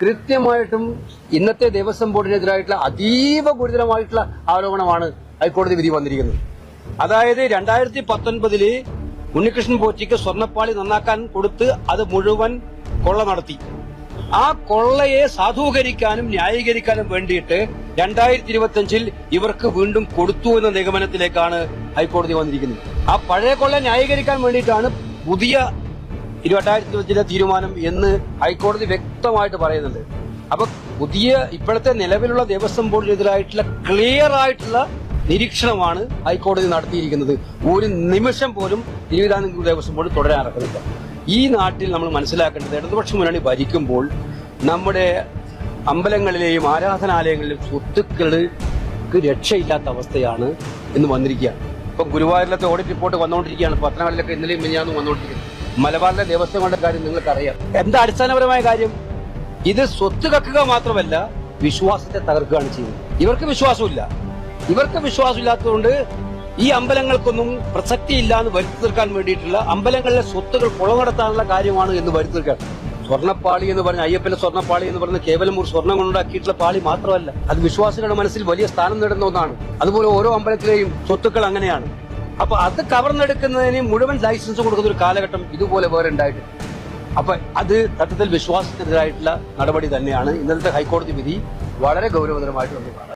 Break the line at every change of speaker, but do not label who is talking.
കൃത്യമായിട്ടും ഇന്നത്തെ ദേവസ്വം ബോർഡിനെതിരായിട്ടുള്ള അതീവ ഗുരുതരമായിട്ടുള്ള ആരോപണമാണ് ഹൈക്കോടതി വിധി വന്നിരിക്കുന്നത്. അതായത് 2019 ഉണ്ണികൃഷ്ണൻ പോറ്റിക്ക് സ്വർണ്ണപ്പാളി നന്നാക്കാൻ കൊടുത്ത് അത് മുഴുവൻ കൊള്ള നടത്തി. ആ കൊള്ളയെ സാധൂകരിക്കാനും ന്യായീകരിക്കാനും വേണ്ടിയിട്ട് 2025 ഇവർക്ക് വീണ്ടും കൊടുത്തു എന്ന നിഗമനത്തിലേക്കാണ് ഹൈക്കോടതി വന്നിരിക്കുന്നത്. ആ പഴയ കൊള്ള ന്യായീകരിക്കാൻ വേണ്ടിയിട്ടാണ് പുതിയ 2025 തീരുമാനം എന്ന് ഹൈക്കോടതി വ്യക്തമായിട്ട് പറയുന്നുണ്ട്. അപ്പൊ പുതിയ ഇപ്പോഴത്തെ നിലവിലുള്ള ദേവസ്വം ബോർഡിനെതിരായിട്ടുള്ള ക്ലിയർ ആയിട്ടുള്ള നിരീക്ഷണമാണ് ഹൈക്കോടതി നടത്തിയിരിക്കുന്നത്. ഒരു നിമിഷം പോലും തിരുവിതാംകൂർ ദേവസ്വം ബോർഡ് തുടരാൻ ഇറക്കുന്നില്ല. ഈ നാട്ടിൽ നമ്മൾ മനസ്സിലാക്കേണ്ടത്, ഇടതുപക്ഷ മുന്നണി ഭരിക്കുമ്പോൾ നമ്മുടെ അമ്പലങ്ങളിലെയും ആരാധനാലയങ്ങളിലെയും സ്വത്തുക്കൾക്ക് രക്ഷയില്ലാത്ത അവസ്ഥയാണ് ഇന്ന് വന്നിരിക്കുകയാണ്. ഇപ്പൊ ഗുരുവായൂരിലത്തെ ഓഡിറ്റ് റിപ്പോർട്ട് വന്നുകൊണ്ടിരിക്കുകയാണ്. പത്തനംതിട്ടയിലൊക്കെ ഇന്നലെയും മിനിഞ്ഞാന്നും വന്നുകൊണ്ടിരിക്കുന്നത്. മലബാറിലെ ദേവസ്വങ്ങളുടെ കാര്യം നിങ്ങൾക്കറിയാം. എന്താ അടിസ്ഥാനപരമായ കാര്യം? ഇത് സ്വത്ത് കക്കുക മാത്രമല്ല, വിശ്വാസത്തെ തകർക്കുകയാണ് ചെയ്യുന്നത്. ഇവർക്ക് വിശ്വാസമില്ലാത്തതുകൊണ്ട് ഈ അമ്പലങ്ങൾക്കൊന്നും പ്രസക്തിയില്ല എന്ന് വരുത്തി തീർക്കാൻ വേണ്ടിയിട്ടുള്ള അമ്പലങ്ങളിലെ സ്വത്തുകൾ കൊള്ളനടത്താനുള്ള കാര്യമാണ് എന്ന് വരുത്തി തീർക്കാൻ. സ്വർണ്ണപ്പാളി എന്ന് പറഞ്ഞ അയ്യപ്പന്റെ സ്വർണ്ണപ്പാളി എന്ന് പറഞ്ഞ കേവലം ഒരു സ്വർണ്ണം കൊണ്ടുണ്ടാക്കിയിട്ടുള്ള പാളി മാത്രമല്ല, അത് വിശ്വാസികളുടെ മനസ്സിൽ വലിയ സ്ഥാനം നേടുന്ന ഒന്നാണ്. അതുപോലെ ഓരോ അമ്പലത്തിലെയും സ്വത്തുക്കൾ അങ്ങനെയാണ്. അപ്പൊ അത് കവർന്നെടുക്കുന്നതിന് മുഴുവൻ ലൈസൻസ് കൊടുക്കുന്ന ഒരു കാലഘട്ടം ഇതുപോലെ വേറെ ഉണ്ടായിട്ടുണ്ട്. അപ്പൊ അത് സത്യത്തിൽ വിശ്വാസത്തിനെതിരായിട്ടുള്ള നടപടി തന്നെയാണ്. ഇന്നത്തെ ഹൈക്കോടതി വിധി വളരെ ഗൗരവതരമായിട്ട്